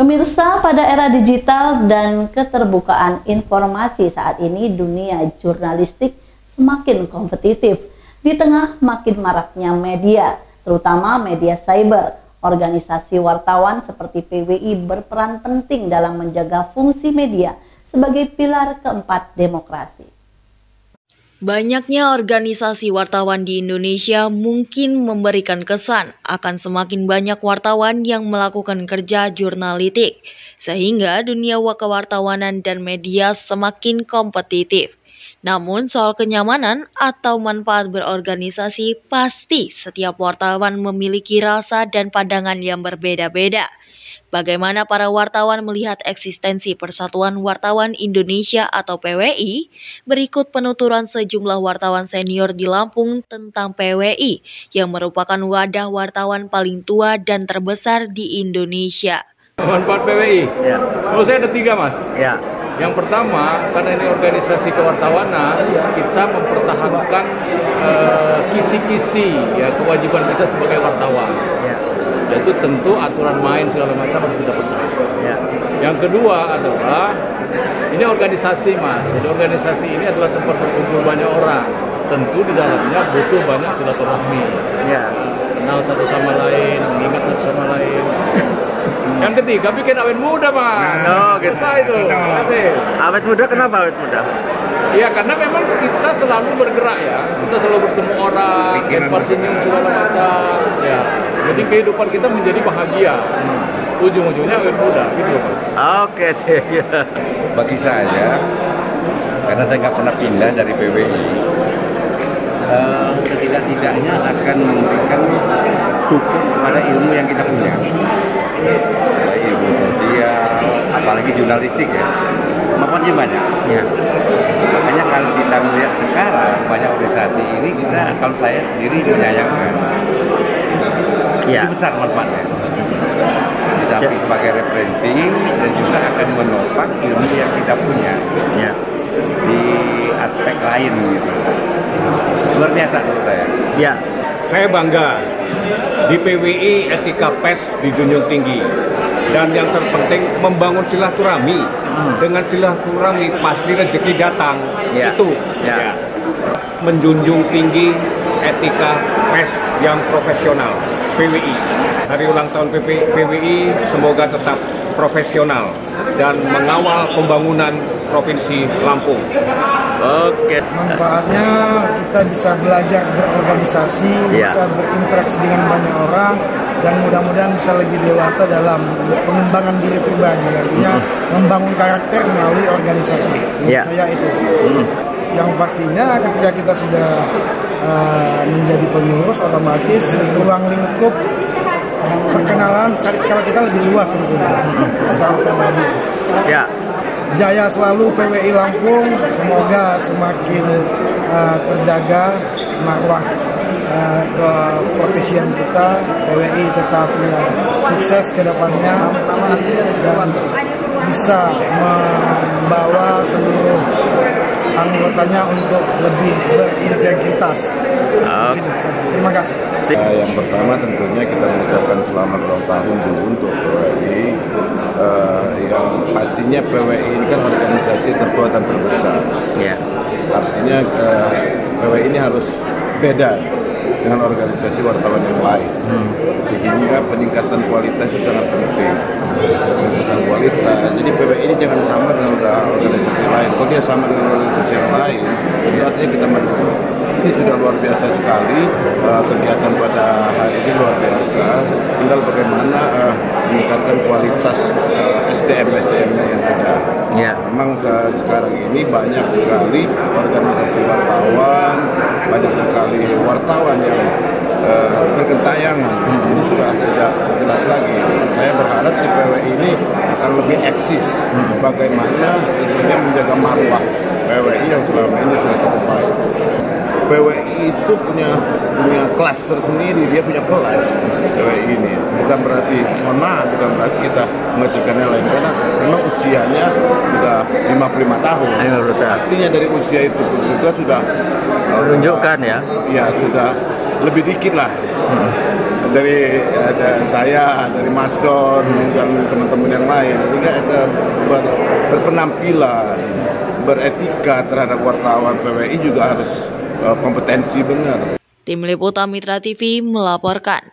Pemirsa, pada era digital dan keterbukaan informasi saat ini, dunia jurnalistik semakin kompetitif. Di tengah makin maraknya media, terutama media cyber, organisasi wartawan seperti PWI berperan penting dalam menjaga fungsi media sebagai pilar keempat demokrasi. Banyaknya organisasi wartawan di Indonesia mungkin memberikan kesan akan semakin banyak wartawan yang melakukan kerja jurnalistik, sehingga dunia kewartawanan dan media semakin kompetitif. Namun soal kenyamanan atau manfaat berorganisasi, pasti setiap wartawan memiliki rasa dan pandangan yang berbeda-beda. Bagaimana para wartawan melihat eksistensi Persatuan Wartawan Indonesia atau PWI? Berikut penuturan sejumlah wartawan senior di Lampung tentang PWI yang merupakan wadah wartawan paling tua dan terbesar di Indonesia. Manfaat PWI? Ya. Menurut saya ada 3, Mas. Ya. Yang pertama, karena ini organisasi kewartawanan, kita mempertahankan kisi-kisi ya kewajiban kita sebagai wartawan. Ya. Yaitu tentu aturan main segala macam harus kita pertahankan. Ya. Yang kedua adalah ini organisasi, Mas. Jadi organisasi ini adalah tempat berkumpul banyak orang. Tentu di dalamnya butuh banyak silaturahmi. Ya. Kenal satu sama lain, mengingat satu sama lain. Yang ketiga, bikin awet muda, Mas. Oh, gitu. Itu. Awet muda, kenapa awet muda? Ya, karena memang kita selalu bergerak ya. Kita selalu bertemu orang, lempar senyum segala macam. Ya. Jadi kehidupan kita menjadi bahagia. Ujung-ujungnya awet muda, gitu, Mas. Oke, ya. Bagi saya, karena saya nggak pernah pindah dari PWI, setidak-tidaknya akan memberikan support kepada ilmu yang kita punya. Baik ilmu sosial, apalagi jurnalistik ya, manfaatnya banyak. Ya. Makanya kalau kita melihat sekarang banyak organisasi ini, kita kalau saya sendiri menyayangkan. Ya. Itu besar manfaatnya. Bisa sebagai referensi dan juga akan menopang ilmu yang kita punya. Ya. Di aspek lain gitu. Luar biasa menurut saya. Ya. Saya bangga di PWI etika pers dijunjung tinggi, dan yang terpenting membangun silaturahmi. Dengan silaturahmi pasti rezeki datang. Ya. Itu ya. Menjunjung tinggi etika pers yang profesional. PWI hari ulang tahun PWI semoga tetap profesional dan mengawal pembangunan Provinsi Lampung. Oke. Manfaatnya kita bisa belajar berorganisasi, bisa berinteraksi dengan banyak orang, dan mudah-mudahan bisa lebih dewasa dalam pengembangan diri pribadi, artinya membangun karakter melalui organisasi. Menurut saya itu. Yang pastinya ketika kita sudah menjadi pengurus, otomatis ruang lingkup perkenalan kalau kita lebih luas tentunya. Secara pribadi. Ya. Jaya selalu PWI Lampung, semoga semakin terjaga marwah keprofesian kita. PWI tetap sukses ke depannya dan bisa membawa seluruh anggotanya untuk lebih berintegritas. Terima kasih. Yang pertama tentunya kita mengucapkan selamat ulang tahun dulu untuk PWI. Yang pastinya PWI ini kan organisasi tertua dan terbesar. Ya. Artinya PWI ini harus beda dengan organisasi wartawan yang lain. Sehingga peningkatan kualitas itu sangat penting. Peningkatan kualitas. Jadi PWI ini jangan sama dengan organisasi lain. Kalau dia sama dengan organisasi yang lain, itu artinya kita mendukung. Ini sudah luar biasa sekali, kegiatan pada hari ini luar biasa. Tinggal bagaimana meningkatkan kualitas SDM-nya yang ada. Ya. Memang sekarang ini banyak sekali organisasi wartawan, banyak sekali wartawan yang bergentayangan. Ini sudah tidak jelas lagi. Saya berharap si PWI ini akan lebih eksis. Bagaimana tentunya menjaga marwah PWI yang selama ini sudah cukup baik. PWI itu punya kelas tersendiri, dia punya kelas PWI ini. Bukan berarti, mohon maaf, bukan berarti kita mengecilkan yang lain, karena memang usianya sudah 55 tahun. Artinya dari usia itu pun juga sudah menunjukkan ya. Ya sudah lebih dikit lah. dari saya, dari Mas Don dan teman-teman yang lain, sehingga kita berpenampilan, beretika terhadap wartawan PWI juga harus kompetensi benar. Tim Liputan Mitra TV melaporkan.